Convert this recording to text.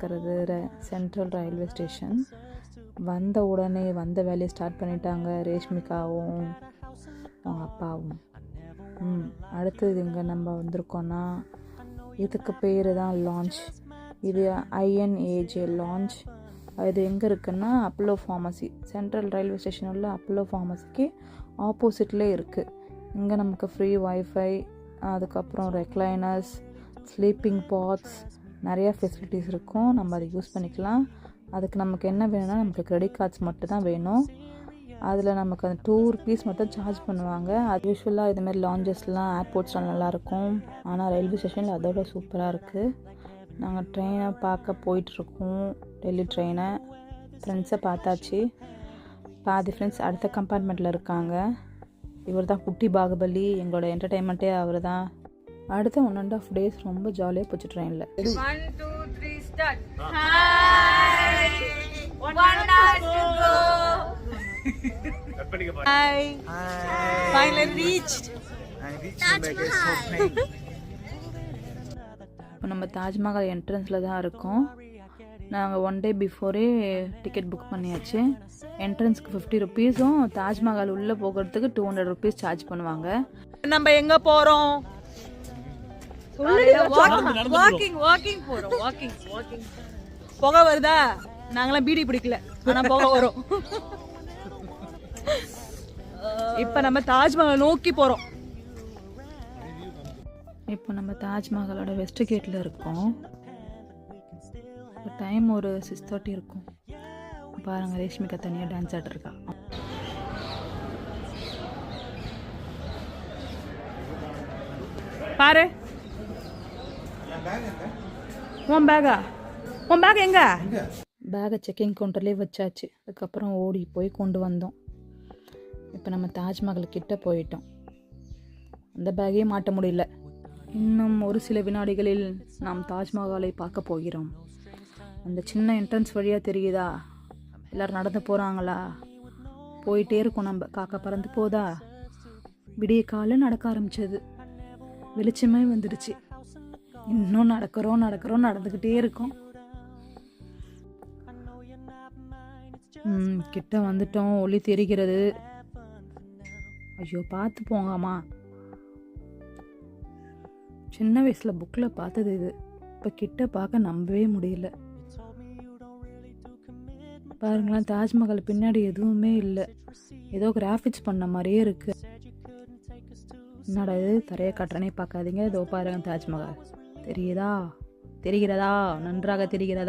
இருக்கிறது central railway station. வந்த உடனே வந்த வேலையை ஸ்டார்ட் பண்ணிட்டாங்க ரேஷ்மிகாவும் அவங்க அப்பாவும். அடுத்தது இங்கே நம்ம வந்திருக்கோன்னா இதுக்கு பேர் தான் லான்ச். இது INAJ லான்ச். இது எங்கே இருக்குன்னா Apollo pharmacy, central railway station உள்ள அப்போலோ ஃபார்மசிக்கு ஆப்போசிட்லேயே இருக்குது. இங்கே நமக்கு ஃப்ரீ வைஃபை, அதுக்கப்புறம் ரெக்லைனர்ஸ், ஸ்லீப்பிங் பாட்ஸ், நிறையா ஃபெசிலிட்டிஸ் இருக்கும். நம்ம அதை யூஸ் பண்ணிக்கலாம். அதுக்கு நமக்கு என்ன வேணும்னா நமக்கு கிரெடிட் கார்ட்ஸ் மட்டும் தான் வேணும். அதில் நமக்கு அந்த 2 rupees மட்டும் சார்ஜ் பண்ணுவாங்க. அது யூஸ்வலாக இதுமாரி லான்ச்சஸ்லாம் ஏர்போர்ட்ஸ்லாம் நல்லாயிருக்கும். ஆனால் ரயில்வே ஸ்டேஷனில் அதோட சூப்பராக இருக்குது. நாங்கள் ட்ரெயினை பார்க்க போயிட்டுருக்கோம், டெல்லி ட்ரெயினை. ஃப்ரெண்ட்ஸை பார்த்தாச்சு. பாதி ஃப்ரெண்ட்ஸ் அடுத்த கம்பார்ட்மெண்ட்டில் இருக்காங்க. இவர் தான் குட்டி பாகுபலி, எங்களோட என்டர்டெயின்மெண்ட்டே அவர் தான். அடுத்த 1.5 days ரொம்ப ஜாலியாக போச்சு ட்ரெயினில். 1 2 3 start. Hi 1 hour to go. Hi. Finally reached. I reached my destination. இப்போ நம்ம தாஜ்மஹால் என்ட்ரன்ஸில் தான் இருக்கோம். நாங்கள் 1 day பிஃபோரே டிக்கெட் புக் பண்ணியாச்சு. என்ட்ரன்ஸ்க்கு 50 rupeesம், தாஜ்மஹால் உள்ளே போகிறதுக்கு 200 rupees சார்ஜ் பண்ணுவாங்க. நம்ம எங்க போறோம்? வாக்கிங் போறோம். வாக்கிங் புகை வருதா? நாங்களாம் பீடி பிடிக்கல, ஆனா புகை வரும். இப்ப நம்ம தாஜ்மஹால் நோக்கி போறோம். இப்போ நம்ம தாஜ்மஹாலோட வெஸ்ட் கேட்டில் இருக்கோம். டைம் ஒரு 6:30 இருக்கும். பாருங்க, ரேஷ்மிகா தனியாக டான்ஸ் ஆடிருக்கா. பாரு, உன் பேக் எங்க? பேகை செக்கிங் கவுண்டர்லேயே வச்சாச்சு. அதுக்கப்புறம் ஓடி போய் கொண்டு வந்தோம். இப்போ நம்ம தாஜ்மஹால் கிட்ட போயிட்டோம். அந்த பேக்கையே மாட்ட முடியல. இன்னும் ஒரு சில வினாடிகளில் நாம் தாஜ்மஹாலை பார்க்க போகிறோம். அந்த சின்ன என்ட்ரன்ஸ் வழியாக தெரியுதா? எல்லோரும் நடந்து போகிறாங்களா? போயிட்டே இருக்கோம். நம்ம காக்கா பறந்து போதா? விடிய காலை நடக்க ஆரம்பிச்சது. வெளிச்சமே வந்துடுச்சு. இன்னும் நடந்துக்கிட்டே இருக்கோம். கிட்ட வந்துட்டோம். ஒளி தெரிகிறது. ஐயோ, பார்த்து போங்கம்மா. சின்ன வயசில் புக்கில் பார்த்தது இது. இப்போ கிட்ட பார்க்க நம்பவே முடியல. பாருங்களேன், தாஜ்மஹால் பின்னாடி எதுவுமே இல்லை. ஏதோ கிராஃபிக்ஸ் பண்ண மாதிரியே இருக்கு. என்னடா இது, தரையை காட்டுறனே பார்க்காதீங்க. இதோ பாருங்க, தாஜ்மஹால் தெரிகிறதா? நன்றாக தெரிகிறதா?